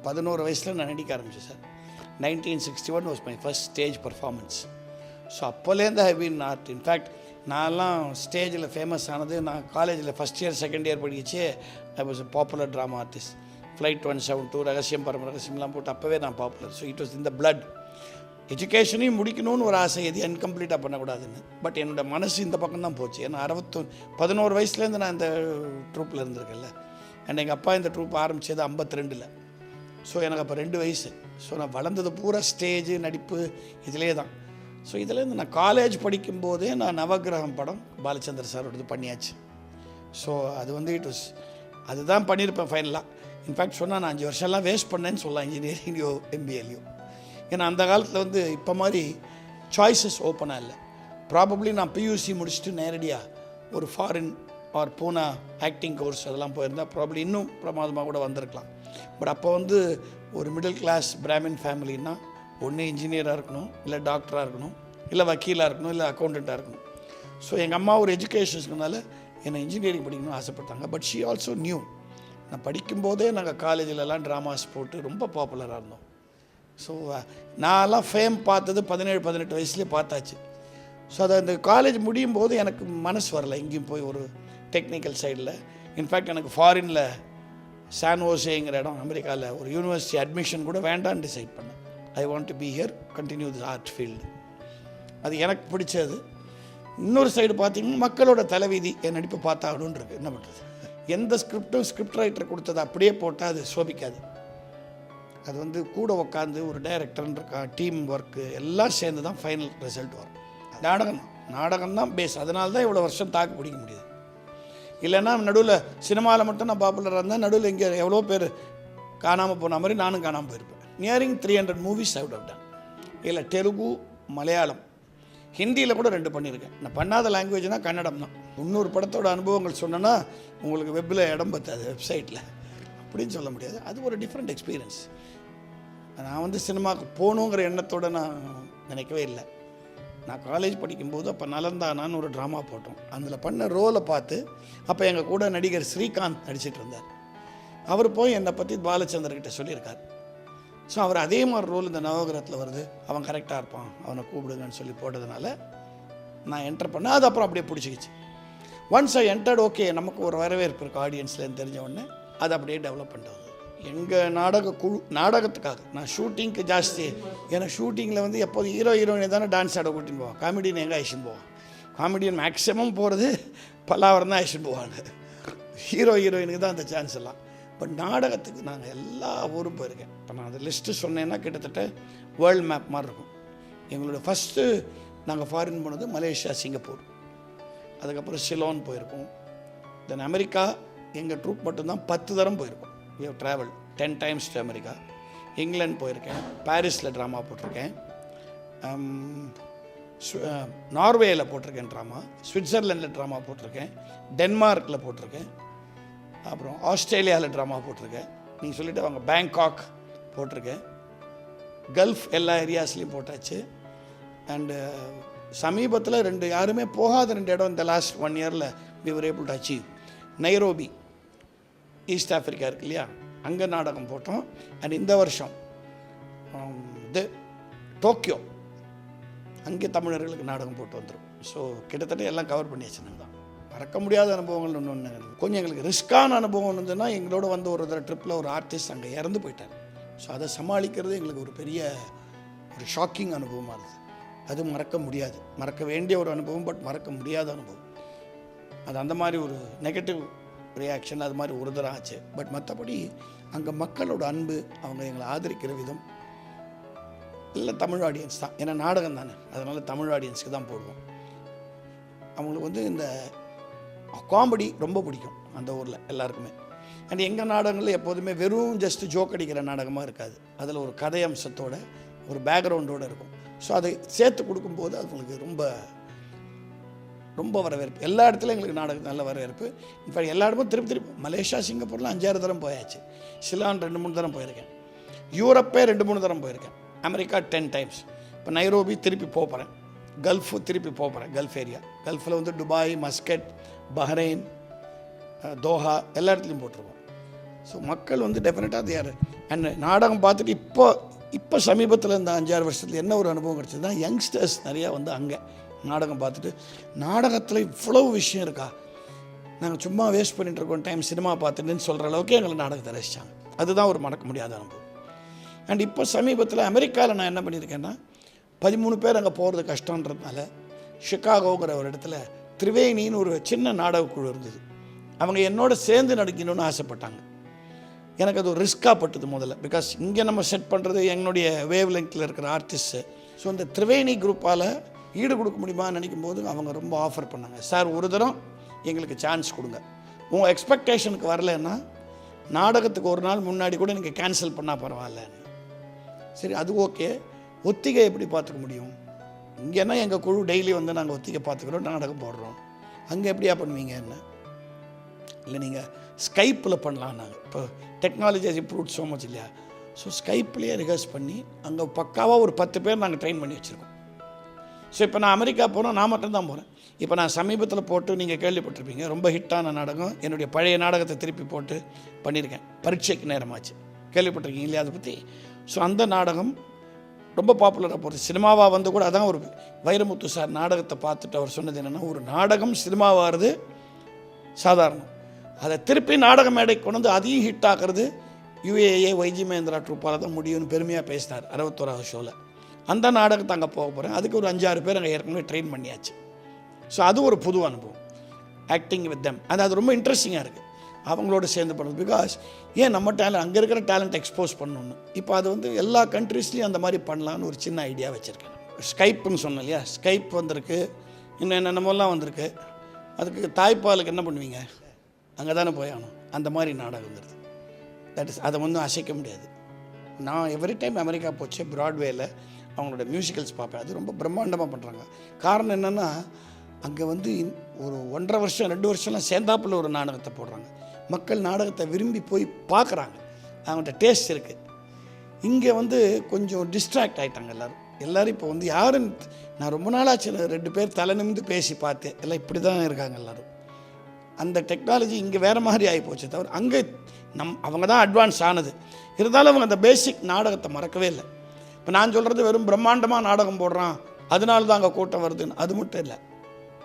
11 வயசில் நான் நடிக்க ஆரம்பித்தேன் sir. 1961 was my first stage performance. So அப்போலேருந்து ஐ பீன் ஆர்ட். இன்ஃபேக்ட் நான்லாம் ஸ்டேஜில் ஃபேமஸ் ஆனது நான் காலேஜில் ஃபஸ்ட் இயர் செகண்ட் இயர் படிக்கிச்சு. I was a popular drama artist. Flight 172, Ragasiyam Parama ரகசியம்லாம் போட்டு அப்போவே நான் popular. So it was in the blood. எஜுகேஷனையும் முடிக்கணும்னு ஒரு ஆசை, எது இன்கம்ப்ளீட்டாக பண்ணக்கூடாதுன்னு. பட் என்னோடய மனசு இந்த பக்கம் தான் போச்சு. ஏன்னா 11 வயசுலேருந்து நான் இந்த ட்ரூப்பில் இருந்திருக்கேன்ல. அண்ட் எங்கள் அப்பா இந்த ட்ரூப் ஆரம்பித்தது 52. ஸோ எனக்கு அப்போ 2 வயசு. ஸோ நான் வளர்ந்தது பூரா ஸ்டேஜு நடிப்பு இதிலே தான். ஸோ இதுலேருந்து நான் காலேஜ் படிக்கும்போதே நான் நவகிரகம் படம் பாலச்சந்தர் சாரோடது பண்ணியாச்சு. ஸோ அது வந்து அதுதான் பண்ணியிருப்பேன் ஃபைனலாக. இன்ஃபேக்ட் சொன்னால் நான் 5 வருஷம்லாம் வேஸ்ட் பண்ணேன்னு சொல்லலாம், இன்ஜினியரிங்லையோ எம்பிஏலையோ. ஏன்னா அந்த காலத்தில் வந்து இப்போ மாதிரி சாய்ஸஸ் ஓப்பனாக இல்லை. ப்ராபப்ளி நான் பியூசி முடிச்சுட்டு நேரடியாக ஒரு ஃபாரின் ஆர் பூனா ஆக்டிங் கோர்ஸ் அதெல்லாம் போயிருந்தால் ப்ராபப்ளி இன்னும் பிரமாதமாக கூட வந்திருக்கலாம். பட் அப்போ வந்து ஒரு மிடில் கிளாஸ் பிராமின் ஃபேமிலின்னா ஒன்று இன்ஜினியராக இருக்கணும், இல்லை டாக்டராக இருக்கணும், இல்லை வக்கீலாக இருக்கணும், இல்லை அக்கௌண்டண்ட்டாக இருக்கணும். ஸோ எங்கள் அம்மா ஒரு எஜுகேஷன்ஸ்னால என்னை இன்ஜினியரிங் படிக்கணும்னு ஆசைப்பட்டாங்க. But she also new. நான் படிக்கும்போதே நாங்கள் காலேஜிலலாம் ட்ராமாஸ் போட்டு ரொம்ப பாப்புலராக இருந்தோம். ஸோ நான்லாம் ஃபேம் பார்த்தது 17-18 வயசுலேயே பார்த்தாச்சு. ஸோ அதை அந்த காலேஜ் முடியும் போது எனக்கு மனசு வரலை எங்கேயும் போய் ஒரு டெக்னிக்கல் சைடில். இன்ஃபேக்ட் எனக்கு ஃபாரினில் சான் ஹோசேங்கிற இடம் அமெரிக்காவில் ஒரு யூனிவர்சிட்டி அட்மிஷன் கூட வேண்டான்னு டிசைட் பண்ணேன். I want to be here, continue the art field. அது எனக்கு பிடிச்சது. இன்னொரு சைடு பார்த்திங்கன்னா மக்களோட தலைவிதி என் நடிப்பு பார்த்தாகணுன்னு இருக்குது. என்ன பண்ணுறது? எந்த ஸ்கிரிப்ட் ரைட்டர் கொடுத்தது அப்படியே போட்டால் அது சோபிக்காது. அது வந்து கூட உட்காந்து ஒரு டைரக்டர்னு இருக்கா, டீம் ஒர்க்கு எல்லாம் சேர்ந்து தான் ஃபைனல் ரிசல்ட் வரும். நாடகம் தான் பேஸ். அதனால தான் இவ்வளோ வருஷம் தாக்கு பிடிக்க முடியுது. இல்லைன்னா நடுவில் சினிமாவில் மட்டும் நான் பாப்புலராக இருந்தேன், நடுவில் இங்கே எவ்வளோ பேர் காணாமல் போன மாதிரி நானும் காணாமல் போயிருப்பேன். Nearing 300 movies I would have done. இல்லை தெலுங்கு, மலையாளம், ஹிந்தியில் கூட 2 பண்ணியிருக்கேன். நான் பண்ணாத லாங்குவேஜ்னால் கன்னடம் தான். 300 படத்தோட அனுபவங்கள் சொன்னேன்னா உங்களுக்கு வெப்பில் இடம் பத்தாது, வெப்சைட்டில் அப்படின்னு சொல்ல முடியாது. அது ஒரு டிஃப்ரெண்ட் எக்ஸ்பீரியன்ஸ். நான் வந்து சினிமாவுக்கு போகணுங்கிற எண்ணத்தோடு நான் நினைக்கவே இல்லை. நான் காலேஜ் படிக்கும்போது அப்போ நலந்தானான்னு ஒரு ட்ராமா போட்டோம். அதில் பண்ண ரோலை பார்த்து அப்போ எங்கள் கூட நடிகர் ஸ்ரீகாந்த் நடிச்சிட்டு இருந்தார். அவர் போய் என்னை பற்றி பாலச்சந்தர்கிட்ட சொல்லியிருக்கார். ஸோ அவர் அதே மாதிரி ரோல் இந்த நவகிரகத்தில் வருது, அவன் கரெக்டாக இருப்பான், அவனை கூப்பிடுங்கன்னு சொல்லி போட்டதுனால நான் என்டர் பண்ணேன். அது அப்புறம் அப்படியே பிடிச்சிக்கிச்சு. ஒன்ஸ் ஐ என்டர்ட், ஓகே நமக்கு ஒரு வரவேற்பு இருக்குது ஆடியன்ஸ்லேருந்து தெரிஞ்ச உடனே அது அப்படியே டெவலப் பண்ணிட்டு எங்கள் நாடகத்துக்காக நான் ஷூட்டிங்க்கு ஜாஸ்தி. ஏன்னா ஷூட்டிங்கில் வந்து எப்போது ஹீரோயினை தானே டான்ஸ் ஆட கூட்டின்னு போவான். காமெடியன் எங்கே அழிச்சுன்னு போவான்? காமெடியன் மேக்ஸிமம் போகிறது பல்லாவரம் தான் அழிச்சுன்னு போவாங்க. ஹீரோயினுக்கு தான் அந்த சான்ஸ் எல்லாம். பட் நாடகத்துக்கு நாங்கள் எல்லா ஊரும் போயிருக்கேன். இப்போ நான் அந்த லிஸ்ட்டு சொன்னேன்னா கிட்டத்தட்ட வேர்ல்டு மேப் மாதிரி இருக்கும். எங்களோட ஃபஸ்ட்டு நாங்கள் ஃபாரின் போனது மலேசியா, சிங்கப்பூர், அதுக்கப்புறம் சிலோன் போயிருக்கோம். தென் அமெரிக்கா எங்கள் ட்ரூப் மட்டும்தான் 10 தரம் போயிருக்கோம். We have traveled 10 times to America. England போயிருக்கேன், பாரிஸில் ட்ராமா போட்டிருக்கேன், நார்வேயில் போட்டிருக்கேன் ட்ராமா, சுவிட்சர்லாண்டில் ட்ராமா போட்டிருக்கேன், டென்மார்க்கில் போட்டிருக்கேன், அப்புறம் ஆஸ்திரேலியாவில் ட்ராமா போட்டிருக்கேன். நீங்கள் சொல்லிவிட்டு அவங்க பேங்காக் போட்டிருக்கேன், கல்ஃப் எல்லா ஏரியாஸ்லேயும் போட்டாச்சு. அண்டு சமீபத்தில் 2 யாருமே போகாத 2 இடம் இந்த லாஸ்ட் 1 இயரில் we were able to achieve. Nairobi, east Africa இருக்கு இல்லையா, அங்கே நாடகம் போட்டோம். அண்ட் இந்த வருஷம் டோக்கியோ, அங்கே தமிழர்களுக்கு நாடகம் போட்டு வந்துடும். ஸோ கிட்டத்தட்ட எல்லாம் கவர் பண்ணியாச்சு. தான் மறக்க முடியாத அனுபவங்கள் ஒன்று கொஞ்சம் எங்களுக்கு ரிஸ்க்கான அனுபவம் இருந்ததுன்னா, எங்களோட வந்து ஒரு ட்ரிப்பில் ஒரு ஆர்டிஸ்ட் அங்கே இறந்து போயிட்டார். ஸோ அதை சமாளிக்கிறது எங்களுக்கு ஒரு பெரிய ஒரு ஷாக்கிங் அனுபவமாக இருந்தது. அது மறக்க முடியாது, மறக்க வேண்டிய ஒரு அனுபவம், பட் மறக்க முடியாத அனுபவம். அது அந்த மாதிரி ஒரு நெகட்டிவ் ரியாக்ஷன் அது மாதிரி ஒரு தரம் ஆச்சு. பட் மற்றபடி அங்கே மக்களோட அன்பு, அவங்க எங்களை ஆதரிக்கிற விதம் இல்லை தமிழ் ஆடியன்ஸ் தான். ஏன்னா நாடகம் தானே, அதனால் தமிழ் ஆடியன்ஸுக்கு தான் போடுவோம். அவங்களுக்கு வந்து இந்த காமெடி ரொம்ப பிடிக்கும் அந்த ஊரில் எல்லாருக்குமே. அண்ட் எங்கள் நாடகங்களில் எப்போதுமே வெறும் ஜஸ்ட்டு ஜோக் அடிக்கிற நாடகமாக இருக்காது. அதில் ஒரு கதை அம்சத்தோட ஒரு பேக்ரவுண்டோடு இருக்கும். ஸோ அதை சேர்த்து கொடுக்கும்போது அது உங்களுக்கு ரொம்ப ரொம்ப வரவேற்பு. எல்லா இடத்துலையும் எங்களுக்கு நாடகம் நல்ல வரவேற்பு. இன்ஃபேக்ட் எல்லா இடமும் திருப்பி மலேசியா, சிங்கப்பூரில் 5-6 தரம் போயாச்சு. சிலான் 2-3 தரம் போயிருக்கேன். யூரோப்பே 2-3 தரம் போயிருக்கேன். America 10 times. இப்போ நைரோபி திருப்பி போகிறேன். கல்ஃபு திருப்பி போகிறேன். கல்ஃப் ஏரியா, கல்ஃபில் வந்து துபாய், மஸ்கட், பஹ்ரைன், தோஹா எல்லா இடத்துலையும் போட்டிருக்கோம். ஸோ மக்கள் வந்து டெஃபினட்டாக அது யார் அண்ட் நாடகம் பார்த்துட்டு இப்போ சமீபத்தில் இந்த 5-6 வருஷத்தில் என்ன ஒரு அனுபவம் கிடச்சதுன்னா, யங்ஸ்டர்ஸ் நிறையா வந்து அங்கே நாடகம் பார்த்துட்டு, நாடகத்தில் இவ்வளவு விஷயம் இருக்கா, நாங்கள் சும்மா வேஸ்ட் பண்ணிட்டு இருக்கோம் டைம் சினிமா பார்த்துட்டுன்னு சொல்கிற அளவுக்கு எங்களை நாடகத்தை ரசித்தாங்க. அதுதான் ஒரு மறக்க முடியாத அனுபவம். அண்ட் இப்போ சமீபத்தில் அமெரிக்காவில் நான் என்ன பண்ணியிருக்கேன்னா, 13 பேர் அங்கே போகிறது கஷ்டன்றதுனால ஷிகாகோங்கிற ஒரு இடத்துல திரிவேணின்னு ஒரு சின்ன நாடகக்குழு இருந்தது. அவங்க என்னோட சேர்ந்து நடிக்கணும்னு ஆசைப்பட்டாங்க. எனக்கு அது ஒரு ரிஸ்க்காக பட்டுது முதல்ல. பிகாஸ் இங்கே நம்ம செட் பண்ணுறது என்னுடைய வேவ் லெங்க்த்தில் இருக்கிற ஆர்டிஸ்ட்டு. ஸோ இந்த திரிவேணி குரூப்பால் ஈடு கொடுக்க முடியுமான்னு நினைக்கும் போது அவங்க ரொம்ப ஆஃபர் பண்ணாங்க. சார், ஒரு தரம் எங்களுக்கு சான்ஸ் கொடுங்க, உங்கள் எக்ஸ்பெக்டேஷனுக்கு வரலன்னா நாடகத்துக்கு ஒரு நாள் முன்னாடி கூட நீங்கள் கேன்சல் பண்ணால் பரவாயில்லன்னு. சரி, அது ஓகே. ஒத்திகை எப்படி பார்த்துக்க முடியும்? இங்கேன்னா எங்கள் குழு டெய்லி வந்து நாங்கள் ஒத்திகை பார்த்துக்கிறோம், நாடகம் போடுறோம். அங்கே எப்படியா பண்ணுவீங்க என்ன? இல்லை நீங்கள் ஸ்கைப்பில் பண்ணலாம். நாங்கள் இப்போ technology has improved so much இல்லையா? ஸோ ஸ்கைப்லேயே ரிஹர்ஸ் பண்ணி அங்கே பக்காவாக ஒரு 10 பேர் நாங்கள் ட்ரெயின் பண்ணி வச்சுருக்கோம். ஸோ இப்போ நான் அமெரிக்கா போகிறோம், நான் மட்டும்தான் போகிறேன். இப்போ நான் சமீபத்தில் போட்டு நீங்கள் கேள்விப்பட்டிருப்பீங்க, ரொம்ப ஹிட்டான நாடகம், என்னுடைய பழைய நாடகத்தை திருப்பி போட்டு பண்ணியிருக்கேன். பரீட்சைக்கு நேரமாச்சு, கேள்விப்பட்டிருக்கீங்க இல்லையா அதை பற்றி? ஸோ அந்த நாடகம் ரொம்ப பாப்புலராக போகிறது. சினிமாவாக வந்து கூட அதான் ஒரு வைரமுத்து சார் நாடகத்தை பார்த்துட்டு அவர் சொன்னது என்னென்னா, ஒரு நாடகம் சினிமாவாகிறது சாதாரணம், அதை திருப்பி நாடக மேடை கொண்டு வந்து அதையும் ஹிட் ஆகிறது UAA YG மகேந்திரா ட்ரூப்பால் தான் முடியும்னு பெருமையாக பேசினார் 61வது ஷோவில். அந்த நாடகத்தை அங்கே போக போகிறேன். அதுக்கு ஒரு 5-6 பேர் அங்கே ஏற்கனவே ட்ரெயின் பண்ணியாச்சு. ஸோ அது ஒரு புது அனுபவம், ஆக்டிங் வித் தெம். அது ரொம்ப இன்ட்ரெஸ்டிங்காக இருக்குது அவங்களோட சேர்ந்து பண்ணுறது. பிகாஸ் ஏன் நம்ம டேலண்ட், அங்கே இருக்கிற டேலண்ட் எக்ஸ்போஸ் பண்ணணுன்னு. இப்போ அது வந்து எல்லா கண்ட்ரீஸ்லேயும் அந்த மாதிரி பண்ணலான்னு ஒரு சின்ன ஐடியா வச்சுருக்கேன். ஸ்கைப்புன்னு சொன்னேன் இல்லையா, ஸ்கைப் வந்திருக்கு, இன்னும் என்னென்னமோலாம் வந்திருக்கு. அதுக்கு தாய்ப்பாலுக்கு என்ன பண்ணுவீங்க, அங்கே தானே போயாகணும். அந்த மாதிரி நாடகங்கிறது அதை வந்து அசைக்க முடியாது. நான் எவ்ரி டைம் அமெரிக்கா போச்சு ப்ராட்வேயில் அவங்களோட மியூசிக்கல்ஸ் பார்ப்பேன். அது ரொம்ப பிரம்மாண்டமாக பண்ணுறாங்க. காரணம் என்னென்னா, அங்கே வந்து ஒரு 1.5 வருஷம் 2 வருஷம்லாம் சேர்ந்தாப்பில் ஒரு நாடகத்தை போடுறாங்க. மக்கள் நாடகத்தை விரும்பி போய் பார்க்குறாங்க, அவங்கள்ட்ட டேஸ்ட் இருக்குது. இங்கே வந்து கொஞ்சம் டிஸ்ட்ராக்ட் ஆகிட்டாங்க எல்லோரும். இப்போ வந்து யாரும், நான் ரொம்ப நாளாச்சு 2 பேர் தலை நிமிந்து பேசி பார்த்தேன், எல்லாம் இப்படி தான் இருக்காங்க எல்லோரும். அந்த டெக்னாலஜி இங்கே வேறு மாதிரி ஆகி போச்சு தவிர, அங்கே அவங்க தான் அட்வான்ஸ் ஆனது. இருந்தாலும் அவங்க அந்த பேசிக் நாடகத்தை மறக்கவே இல்லை. இப்போ நான் சொல்கிறது வெறும் பிரம்மாண்டமாக நாடகம் போடுறான் அதனால தான் அங்கே கூட்டம் வருதுன்னு அது மட்டும் இல்லை.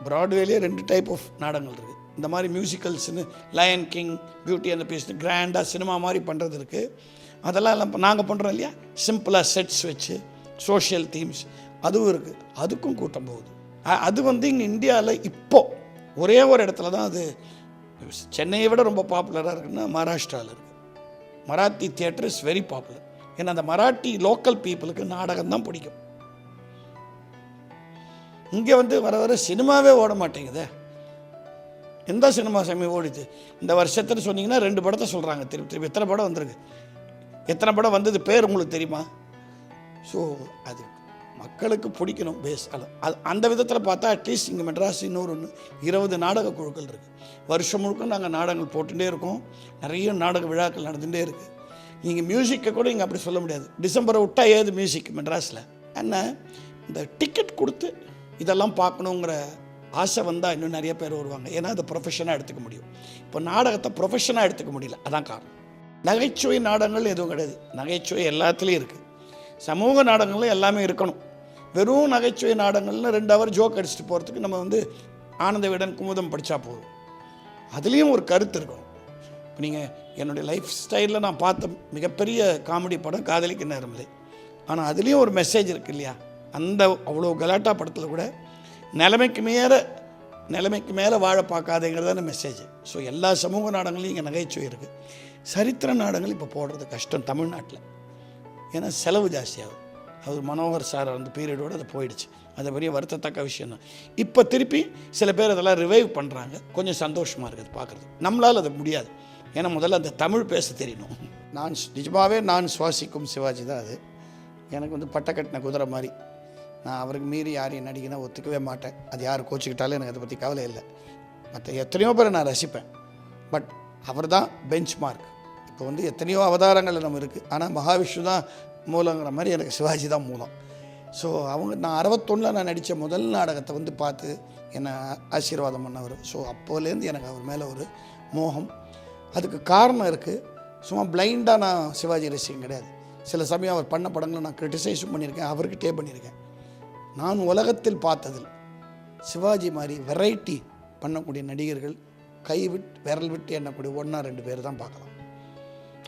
ப்ராட்வேலேயே 2 டைப் ஆஃப் நாடகங்கள் இருக்குது. இந்த மாதிரி மியூசிக்கல்ஸ்னு லயன் கிங், பியூட்டி அண்ட் பீஸ்னு கிராண்டாக சினிமா மாதிரி பண்ணுறது இருக்குது. அதெல்லாம் நாங்கள் பண்ணுறோம் இல்லையா, சிம்பிளாக செட்ஸ் வச்சு சோஷியல் தீம்ஸ், அதுவும் இருக்குது. அதுக்கும் கூட்டம் போகுது. அது வந்து இங்கே இந்தியாவில் இப்போது ஒரே ஒரு இடத்துல தான் அது சென்னையை விட ரொம்ப பாப்புலராக இருக்குன்னா மகாராஷ்டிராவில் இருக்குது. Marathi theatre is very popular. ஏன்னா அந்த மராட்டி லோக்கல் பீப்புளுக்கு நாடகம் தான் பிடிக்கும். இங்கே வந்து வர வர சினிமாவே ஓட மாட்டேங்குதே. எந்த சினிமா சமயம் ஓடிது இந்த வருஷத்தில் சொன்னீங்கன்னா 2 படத்தை சொல்கிறாங்க. திருப்பி எத்தனை படம் வந்திருக்கு, எத்தனை படம் வந்தது பேர் உங்களுக்கு தெரியுமா? ஸோ அது மக்களுக்கு பிடிக்கணும் பேஸ். அது அந்த விதத்தில் பார்த்தா அட்லீஸ்ட் இங்கே மெட்ராஸ் இன்னொரு 20 நாடக குழுக்கள் இருக்குது. வருஷம் முழுக்க நாங்கள் நாடகங்கள் போட்டுகிட்டே இருக்கோம். நிறைய நாடக விழாக்கள் நடந்துகிட்டே இருக்குது. நீங்கள் மியூசிக்கை கூட இங்கே அப்படி சொல்ல முடியாது. டிசம்பரை விட்டால் ஏது மியூசிக் மெட்ராஸில் என்ன, இந்த டிக்கெட் கொடுத்து இதெல்லாம் பார்க்கணுங்கிற ஆசை வந்தால் இன்னும் நிறைய பேர் வருவாங்க. ஏன்னா அதை ப்ரொஃபஷனாக எடுத்துக்க முடியும். இப்போ நாடகத்தை ப்ரொஃபஷனாக எடுத்துக்க முடியல, அதான் காரணம். நகைச்சுவை நாடகங்கள் எதுவும் கிடையாது. நகைச்சுவை எல்லாத்துலேயும் இருக்குது. சமூக நாடகங்களும் எல்லாமே இருக்கணும். வெறும் நகைச்சுவை நாடகங்கள்னு 2 ஹவர் ஜோக் அடிச்சுட்டு போகிறதுக்கு நம்ம வந்து ஆனந்த விகடன் குமுதம் படித்தா போதும். அதுலேயும் ஒரு கருத்து இருக்கணும். இப்போ நீங்கள் என்னுடைய லைஃப் ஸ்டைலில் நான் பார்த்த மிகப்பெரிய காமெடி படம் காதலிக்க நேரமில்லை. ஆனால் அதுலேயும் ஒரு மெசேஜ் இருக்குது இல்லையா. அந்த அவ்வளோ கலாட்டா படத்தில் கூட நிலைமைக்கு மேலே வாழ பார்க்காதேங்கிறதான மெசேஜ். ஸோ எல்லா சமூக நாடகங்களையும் இங்கே நகைச்சுவை இருக்குது. சரித்திர நாடகங்கள் இப்போ போடுறது கஷ்டம் தமிழ்நாட்டில். ஏன்னா செலவு ஜாஸ்தியாகும். அது மனோகர் சார் அந்த பீரியடோடு அது போயிடுச்சு. அது பெரிய வருத்தத்தக்க விஷயம் தான். இப்போ திருப்பி சில பேர் அதெல்லாம் ரிவைவ் பண்ணுறாங்க. கொஞ்சம் சந்தோஷமாக இருக்குது பார்க்குறது. நம்மளால் அது முடியாது. ஏன்னா முதல்ல அந்த தமிழ் பேச தெரியணும். நிஜமாகவே நான் சுவாசிக்கும் சிவாஜி தான் அது. எனக்கு வந்து பட்டை கட்டின குதிரை மாதிரி. நான் அவருக்கு மீறி யாரையும் நடிக்கினா ஒத்துக்கவே மாட்டேன். அது யார் கோச்சிக்கிட்டாலும் எனக்கு அதை பற்றி கவலை இல்லை. மற்ற எத்தனையோ பேரை நான் ரசிப்பேன். பட் அவர் தான் பெஞ்ச் மார்க். இப்போ வந்து எத்தனையோ அவதாரங்கள் நம்ம இருக்குது. ஆனால் மகாவிஷ்ணு தான் மூலங்கிற மாதிரி எனக்கு சிவாஜி தான் மூலம். ஸோ நான் 61 நான் நடித்த முதல் நாடகத்தை வந்து பார்த்து என்னை ஆசீர்வாதம் பண்ணவர். ஸோ அப்போலேருந்து எனக்கு அவர் மேலே ஒரு மோகம். அதுக்கு காரணம் இருக்குது. சும்மா பிளைண்டாக நான் சிவாஜி ரசிகன் கிடையாது. சில சமயம் அவர் பண்ண படங்களை நான் கிரிட்டிசைஸும் பண்ணியிருக்கேன், அவர்கிட்டே பண்ணியிருக்கேன். நான் உலகத்தில் பார்த்ததில் சிவாஜி மாதிரி வெரைட்டி பண்ணக்கூடிய நடிகர்கள் விரல் விட்டு எண்ணக்கூடிய 1 or 2 பேர் தான் பார்க்கலாம்.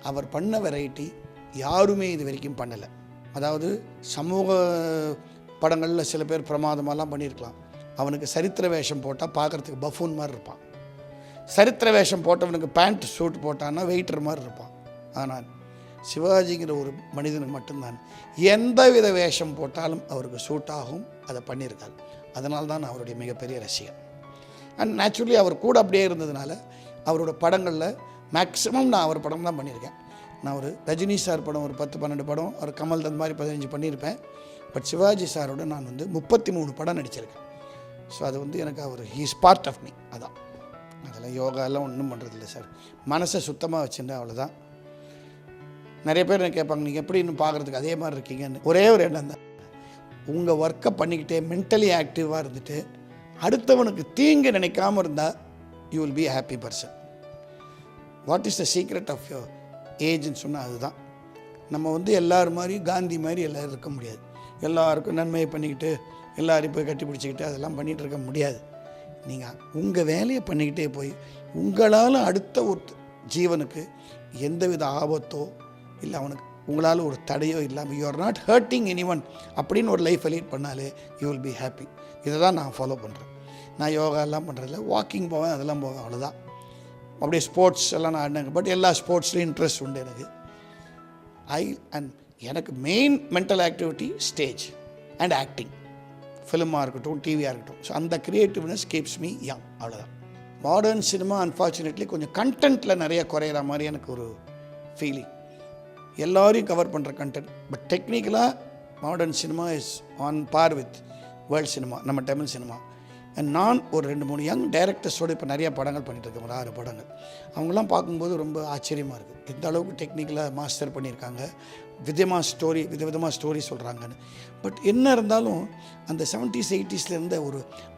அவர் பண்ண வெரைட்டி யாருமே இது வரைக்கும் பண்ணலை. அதாவது சமூக படங்களில் சில பேர் பிரமாதமாலாம் பண்ணியிருக்கலாம். அவனுக்கு சரித்திர வேஷம் போட்டால் பார்க்குறதுக்கு பஃபூன் மாதிரி இருப்பான். சரித்திர வேஷம் போட்டவனுக்கு பேண்ட் சூட் போட்டான்னா வெயிட்டர் மாதிரி இருப்பான். ஆனால் சிவாஜிங்கிற ஒரு மனிதனுக்கு மட்டும்தான் எந்த வித வேஷம் போட்டாலும் அவருக்கு சூட் ஆகும். அதை பண்ணியிருக்காரு. அதனால தான் நான் அவருடைய மிகப்பெரிய ரசிகன். அண்ட் நேச்சுரலி அவர் கூட அப்படியே இருந்ததுனால அவரோட படங்களில் மேக்ஸிமம் நான் அவர் படம் தான் பண்ணியிருக்கேன். நான் ஒரு ரஜினி சார் படம் ஒரு 10-12 படம், அவர் கமல் அந்த மாதிரி 15 பண்ணியிருப்பேன். பட் சிவாஜி சாரோட நான் 33 படம் நடிச்சிருக்கேன். ஸோ அது எனக்கு அவர் ஹீஸ் பார்ட் ஆஃப் மீ. அதான் அதெல்லாம் யோகாலாம் ஒன்றும் பண்ணுறதில்ல சார். மனசை சுத்தமாக வச்சுருந்தேன், அவ்வளோதான். நிறைய பேர் என்ன கேட்பாங்க, நீங்கள் எப்படி இன்னும் பார்க்குறதுக்கு அதே மாதிரி இருக்கீங்கன்னு. ஒரே ஒரு எண்ணம் தான், உங்கள் ஒர்க்கை பண்ணிக்கிட்டே மென்டலி ஆக்டிவாக இருந்துட்டு அடுத்தவனுக்கு தீங்கு நினைக்காமல் இருந்தால் you will be happy person. What is the secret of your ஏஜ்னு சொன்னால் அதுதான். நம்ம எல்லோரும் மாதிரி காந்தி மாதிரி எல்லோரும் இருக்க முடியாது. எல்லாருக்கும் நன்மையை பண்ணிக்கிட்டு எல்லோரையும் போய் கட்டி பிடிச்சிக்கிட்டு அதெல்லாம் பண்ணிகிட்டு இருக்க முடியாது. நீங்கள் உங்கள் வேலையை பண்ணிக்கிட்டே போய் உங்களால் அடுத்த ஒரு ஜீவனுக்கு எந்தவித ஆபத்தோ இல்லை உங்களால் ஒரு தடையோ இல்லாமல் you are not hurting any one அப்படின்னு ஒரு லைஃப்பை லீட் பண்ணாலே யூ வில் பி ஹாப்பி. இதை தான் நான் ஃபாலோ பண்ணுறேன். நான் யோகா எல்லாம் பண்ணுறதில்ல, வாக்கிங் போவேன், அதெல்லாம் போவேன், அவ்வளோதான். அப்படியே ஸ்போர்ட்ஸ் எல்லாம் நான் ஆடினேங்க. பட் எல்லா ஸ்போர்ட்ஸ்லேயும் இன்ட்ரெஸ்ட் உண்டு எனக்கு. எனக்கு main mental activity stage and acting, ஃபிலிமாக இருக்கட்டும் டிவியாக இருக்கட்டும். ஸோ அந்த க்ரியேட்டிவ்னஸ் கீப்ஸ் மீ யங், அவ்வளோதான். மாடர்ன் சினிமா அன்ஃபார்ச்சுனேட்லி கொஞ்சம் கண்டென்ட்டில் நிறைய குறையிற மாதிரி எனக்கு ஒரு ஃபீலிங். எல்லோரையும் கவர் பண்ணுற கண்டென்ட். பட் டெக்னிக்கலாக modern cinema is on par with world cinema, நம்ம தமிழ் சினிமா. அண்ட் நான் ஒரு 2-3 யங் டைரக்டர்ஸோடு இப்போ நிறையா படங்கள் பண்ணிகிட்ருக்கேன், ஒரு 6 படங்கள். அவங்களாம் பார்க்கும்போது ரொம்ப ஆச்சரியமாக இருக்குது, எந்த அளவுக்கு டெக்னிக்கலாக மாஸ்டர் பண்ணியிருக்காங்க, விதவிதமாக ஸ்டோரி சொல்கிறாங்கன்னு. பட் என்ன இருந்தாலும் அந்த 70s 80s இருந்த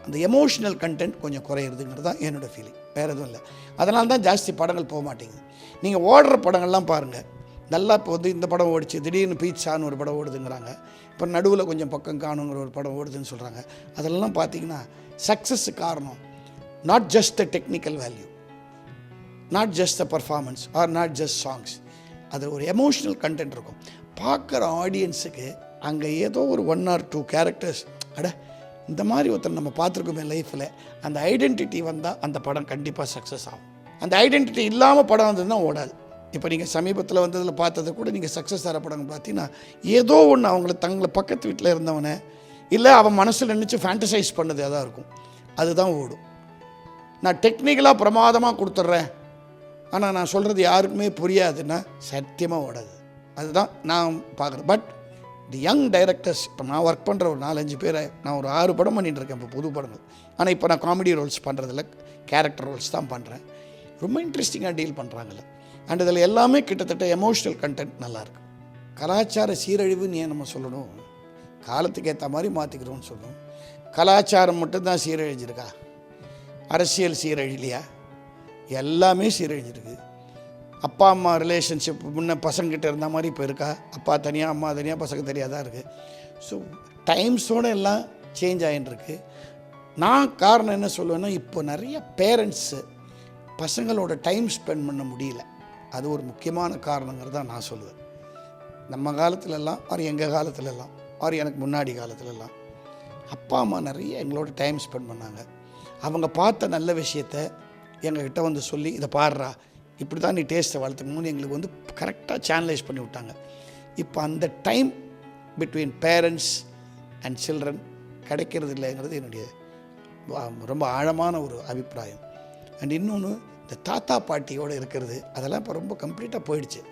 அந்த எமோஷ்னல் கண்டென்ட் கொஞ்சம் குறையிறதுங்கிறது தான் என்னோடய ஃபீலிங், வேறு எதுவும் இல்லை. அதனால தான் ஜாஸ்தி படங்கள் போக மாட்டேங்குது. நீங்கள் ஓடுற படங்கள்லாம் பாருங்கள், நல்லா இப்போ இந்த படம் ஓடிச்சு, திடீர்னு பீட்சான்னு ஒரு படம் ஓடுதுங்கிறாங்க, இப்போ நடுவில் கொஞ்சம் பக்கம் காணுங்கிற ஒரு படம் ஓடுதுன்னு சொல்கிறாங்க. அதெல்லாம் பார்த்தீங்கன்னா சக்ஸஸ்ஸு காரணம் not just the technical value, not just the performance or not just songs. அது ஒரு எமோஷ்னல் கண்டென்ட் இருக்கும். பார்க்குற ஆடியன்ஸுக்கு அங்கே ஏதோ ஒரு 1 or 2 கேரக்டர்ஸ், இந்த மாதிரி ஒருத்தர் நம்ம பார்த்துருக்கோமே லைஃப்பில், அந்த ஐடென்டிட்டி வந்தால் அந்த படம் கண்டிப்பாக சக்ஸஸ் ஆகும். அந்த ஐடென்டிட்டி இல்லாமல் படம் வந்ததுன்னா ஓடாது. இப்போ நீங்கள் சமீபத்தில் வந்ததில் பார்த்ததை கூட நீங்கள் சக்ஸஸ் ஆகிற படம் பார்த்தீங்கன்னா ஏதோ ஒன்று தங்களை பக்கத்து வீட்டில் இருந்தவனை இல்லை அவன் மனசில் நினச்சி ஃபேண்டசைஸ் பண்ணது அதான் இருக்கும், அதுதான் ஓடும். நான் டெக்னிக்கலாக பிரமாதமாக கொடுத்துட்றேன், ஆனால் நான் சொல்கிறது யாருக்குமே புரியாதுன்னா சத்தியமாக ஓடாது. அதுதான் நான் பார்க்குறேன். பட் தி யங் டைரக்டர்ஸ், இப்போ நான் ஒர்க் பண்ணுற ஒரு 4-5 பேரை, நான் ஒரு 6 படம் பண்ணிகிட்ருக்கேன் இப்போ, புது படங்கள். ஆனால் இப்போ நான் காமெடி ரோல்ஸ் பண்ணுறதில்ல, கேரக்டர் ரோல்ஸ் தான் பண்ணுறேன். ரொம்ப இன்ட்ரெஸ்டிங்காக டீல் பண்ணுறாங்கல்ல. அண்ட் இதில் எல்லாமே கிட்டத்தட்ட எமோஷ்னல் கண்டென்ட் நல்லாயிருக்கு. கலாச்சார சீரழிவுன்னு ஏன் நம்ம சொல்லணும், காலத்துக்கு ஏற்ற மாதிரி மாற்றிக்கிறோம்னு சொல்லணும். கலாச்சாரம் மட்டும்தான் சீரழிஞ்சிருக்கா? அரசியல் சீரழிலையா? எல்லாமே சீரழிஞ்சிருக்கு. அப்பா அம்மா ரிலேஷன்ஷிப் முன்ன பசங்கிட்ட இருந்த மாதிரி இப்போ இருக்கா? அப்பா தனியாக அம்மா தனியாக பசங்க தனியாக தான் இருக்குது. ஸோ டைம்ஸோடு எல்லாம் சேஞ்ச் ஆகிட்டுருக்கு. நான் காரணம் என்ன சொல்லுவேன்னா, இப்போ நிறைய பேரண்ட்ஸு பசங்களோட டைம் ஸ்பெண்ட் பண்ண முடியல, அது ஒரு முக்கியமான காரணங்கிறத நான் சொல்லுவேன். நம்ம காலத்துலலாம் எங்கள் காலத்துலலாம் எனக்கு முன்னாடி காலத்துலலாம் அப்பா அம்மா நிறைய எங்களோட டைம் ஸ்பெண்ட் பண்ணாங்க. அவங்க பார்த்த நல்ல விஷயத்த எங்ககிட்ட வந்து சொல்லி, இதை பாடுறா, இப்படி தான் நீ டேஸ்ட்டை வளர்த்துக்கணும்னு எங்களுக்கு கரெக்டாக சேனலைஸ் பண்ணி விட்டாங்க. இப்போ அந்த time between parents and children கிடைக்கிறது இல்லைங்கிறது என்னுடைய ரொம்ப ஆழமான ஒரு அபிப்பிராயம். அண்ட் இன்னொன்று, இந்த தாத்தா பாட்டியோடு இருக்கிறது, அதெல்லாம் இப்போ ரொம்ப கம்ப்ளீட்டாக போயிடுச்சு.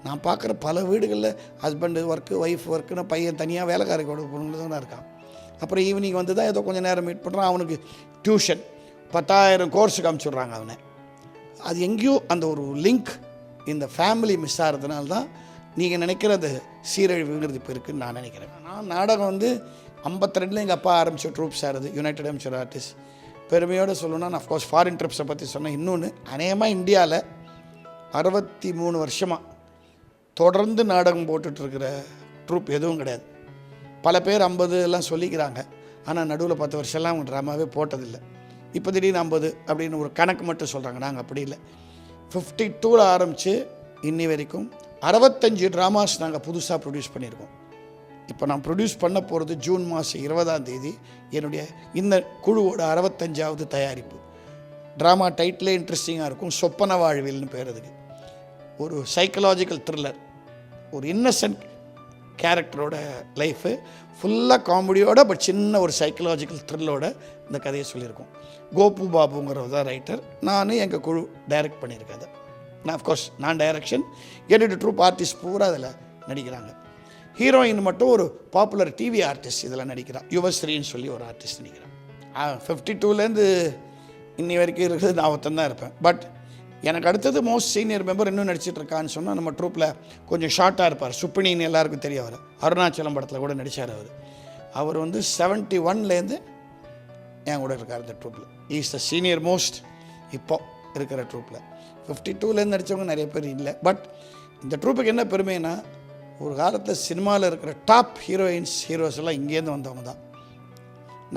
நான் பார்க்குற பல வீடுகளில் ஹஸ்பண்டு ஒர்க்கு, ஒய்ஃப் ஒர்க்குன்னு பையன் தனியாக வேலைக்காரரோட பொண்ணுங்க தான் இருக்கான். அப்புறம் ஈவினிங் வந்து தான் ஏதோ கொஞ்சம் நேரம் மீட் பண்ணுறான், அவனுக்கு டியூஷன் 10,000 கோர்ஸுக்கு அனுப்பிச்சுட்றாங்க அவனை. அது எங்கேயோ அந்த ஒரு லிங்க் இந்த ஃபேமிலி மிஸ் ஆகிறதுனால தான் நீங்கள் நினைக்கிற அந்த சீரழிவுங்கிறது இப்போ இருக்குதுன்னு நான் நினைக்கிறேன். நான் நாடகம் 52 எங்கள் அப்பா ஆரம்பித்த ட்ரூப்ஸ் ஆகிறது, யுனைடெட் அமெச்சூர் ஆர்டிஸ்ட். பெருமையோடு சொல்லணும்னா நான் அஃப்கோர்ஸ் ஃபாரின் ட்ரிப்ஸை பற்றி சொன்னேன். இன்னொன்று, அநேகமாக இந்தியாவில் 63 வருஷமாக தொடர்ந்து நாடகம் போட்டுட்ருக்கிற ட்ரூப் எதுவும் கிடையாது. பல பேர் 50 எல்லாம் சொல்லிக்கிறாங்க. ஆனால் நடுவில் 10 வருஷம்லாம் அவங்க ட்ராமாவே போட்டதில்லை. இப்போ திடீர்னு 50 அப்படின்னு ஒரு கணக்கு மட்டும் சொல்கிறாங்க. நாங்கள் அப்படி இல்லை. 52 ஆரம்பித்து இன்னி வரைக்கும் 65 ட்ராமாஸ் நாங்கள் புதுசாக ப்ரொடியூஸ் பண்ணியிருக்கோம். இப்போ நான் ப்ரொடியூஸ் பண்ண போகிறது ஜூன் மாதம் 20ஆம் தேதி என்னுடைய இந்த குழுவோட 65வது தயாரிப்பு. ட்ராமா டைட்டிலே இன்ட்ரெஸ்டிங்காக இருக்கும். சொப்பன வாழ்வில்னு பேர். அதுக்கு ஒரு சைக்கலாஜிக்கல் த்ரில்லர், ஒரு இன்னசென்ட் கேரக்டரோட லைஃபு ஃபுல்லாக காமெடியோட பட் சின்ன ஒரு சைக்கலாஜிக்கல் த்ரில்லோட இந்த கதையை சொல்லியிருக்கோம். கோபு பாபுங்கிறவர் தான் ரைட்டர். நான் எங்கள் குழு டைரக்ட் பண்ணியிருக்கேன். அதை நான் அஃப்கோர்ஸ் நான் டைரக்ஷன், என்னுடைய ட்ரூப் ஆர்டிஸ்ட் பூரா அதில் நடிக்கிறாங்க. ஹீரோயின் மட்டும் ஒரு பாப்புலர் டிவி ஆர்டிஸ்ட் இதில் நடிக்கிறான். யுவஸ்ரீன்னு சொல்லி ஒரு ஆர்டிஸ்ட் நடிக்கிறான். 52லேருந்து இன்னி வரைக்கும் இருக்கிறது நான் ஒருத்தன் தான் இருப்பேன். பட் எனக்கு அடுத்தது மோஸ்ட் சீனியர் மெம்பர் இன்னும் நடிச்சிட்டு இருக்கான்னு சொன்னால் நம்ம ட்ரூப்பில் கொஞ்சம் ஷார்ட்டாக இருப்பார். சுப்பினின்னு எல்லாருக்கும் தெரியும். அவர் அருணாச்சலம் படத்தில் கூட நடித்தார். அவர் வந்து 71லேருந்து என் கூட இருக்கார் இந்த ட்ரூப்பில். இஸ் த சீனியர் மோஸ்ட் இப்போ இருக்கிற ட்ரூப்பில். 52லேருந்து நடித்தவங்க நிறைய பேர் இல்லை. பட் இந்த ட்ரூப்புக்கு என்ன பெருமைன்னா, ஒரு காலத்தில் சினிமாவில் இருக்கிற டாப் ஹீரோஸ் எல்லாம் இங்கேருந்து வந்தவங்க தான்.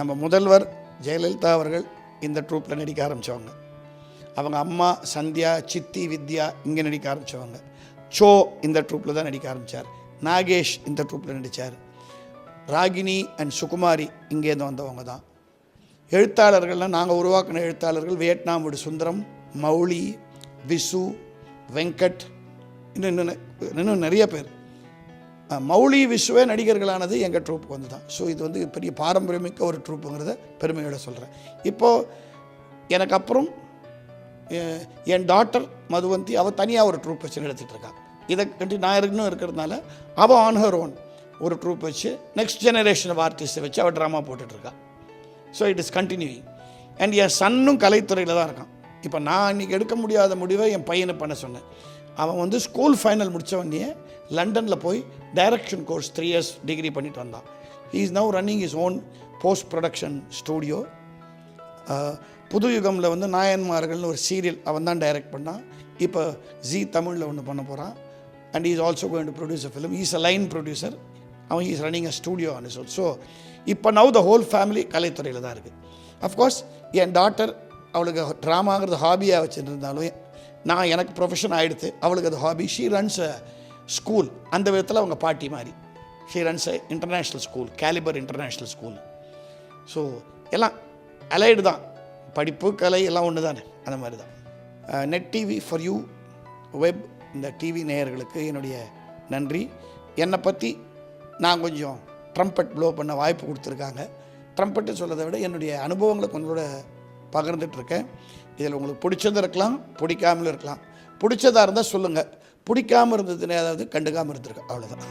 நம்ம முதல்வர் ஜெயலலிதா அவர்கள் இந்த ட்ரூப்பில் நடிக்க ஆரம்பித்தவங்க. அவங்க அம்மா சந்தியா, சித்தி, வித்யா இங்கே நடிக்க ஆரம்பித்தவங்க. சோ இந்த ட்ரூப்பில் தான் நடிக்க ஆரம்பித்தார். நாகேஷ் இந்த ட்ரூப்பில் நடித்தார். ராகினி அண்ட் சுகுமாரி இங்கேருந்து வந்தவங்க தான். எழுத்தாளர்கள்லாம் நாங்கள் உருவாக்கின எழுத்தாளர்கள் வியட்நாம் வீடு சுந்தரம், மௌலி, விசு, வெங்கட், இன்னும் நிறைய பேர். மௌலி, விசுவே நடிகர்களானது எங்கள் ட்ரூப்புக்கு வந்து தான். ஸோ இது வந்து பெரிய பாரம்பரியமிக்க ஒரு ட்ரூப்புங்கிறத பெருமையோட சொல்கிறேன். இப்போது எனக்கு அப்புறம் என் டாட்டர் மதுவந்தி அவள் தனியாக ஒரு ட்ரூப் வச்சு நடத்திட்டுருக்காள். இதை கட்டி நான் இன்னும் இருக்கிறதுனால அவள் ஆன் ஹர் ஓன் ஒரு ட்ரூப் வச்சு நெக்ஸ்ட் ஜெனரேஷன் ஆஃப் ஆர்டிஸ்ட்டை வச்சு அவள் ட்ராமா போட்டுட்ருக்கா. So it is continuing. And என் சன்னும் கலைத்துறையில் தான் இருக்கான். இப்போ நான் இன்றைக்கி எடுக்க முடியாத முடிவை என் பையனை பண்ண சொன்னேன். அவன் வந்து ஸ்கூல் ஃபைனல் முடித்தவொடனே லண்டனில் போய் டைரக்ஷன் கோர்ஸ் 3 years டிகிரி பண்ணிட்டு வந்தான். He is now running is own post production studio. புது யுகமில் வந்து நாயன்மார்கள்னு ஒரு சீரியல் அவன் தான் டைரக்ட் பண்ணான். இப்போ ஜி தமிழில் ஒன்று பண்ண போகிறான். And is also going to produce a film. Is a line producer. அவன் is running a studio on his own. So இப்போ நவ் த ஹோல் ஃபேமிலி கலைத்துறையில் தான் இருக்குது. அஃப்கோர்ஸ் என் டாட்டர் அவளுக்கு ட்ராமாங்கிறது ஹாபியாக வச்சுருந்தாலும் நான் எனக்கு ப்ரொஃபஷன் ஆகிடுது. அவளுக்கு அது hobby. She runs a school. அந்த விதத்தில் அவங்க பாட்டி மாதிரி. She runs a international school, calibre international school. So எல்லாம் அலைடு தான். படிப்பு கலை எல்லாம் ஒன்று தானே, அந்த மாதிரி தான். Net TV for you web இந்த டிவி நேயர்களுக்கு என்னுடைய நன்றி. என்னை பற்றி நான் கொஞ்சம் ட்ரம்பட் ப்ளோ பண்ண வாய்ப்பு கொடுத்துருக்காங்க. ட்ரம்பட்டு சொல்கிறத விட என்னுடைய அனுபவங்களை கொஞ்சோட பகிர்ந்துட்டுருக்கேன். இதில் உங்களுக்கு பிடிச்சதும் இருக்கலாம், பிடிக்காமலும் இருக்கலாம். பிடிச்சதாக இருந்தால் சொல்லுங்கள். பிடிக்காமல் இருந்ததுன்னு ஏதாவது கண்டுக்காமல் இருந்திருக்கேன், அவ்வளோதான்.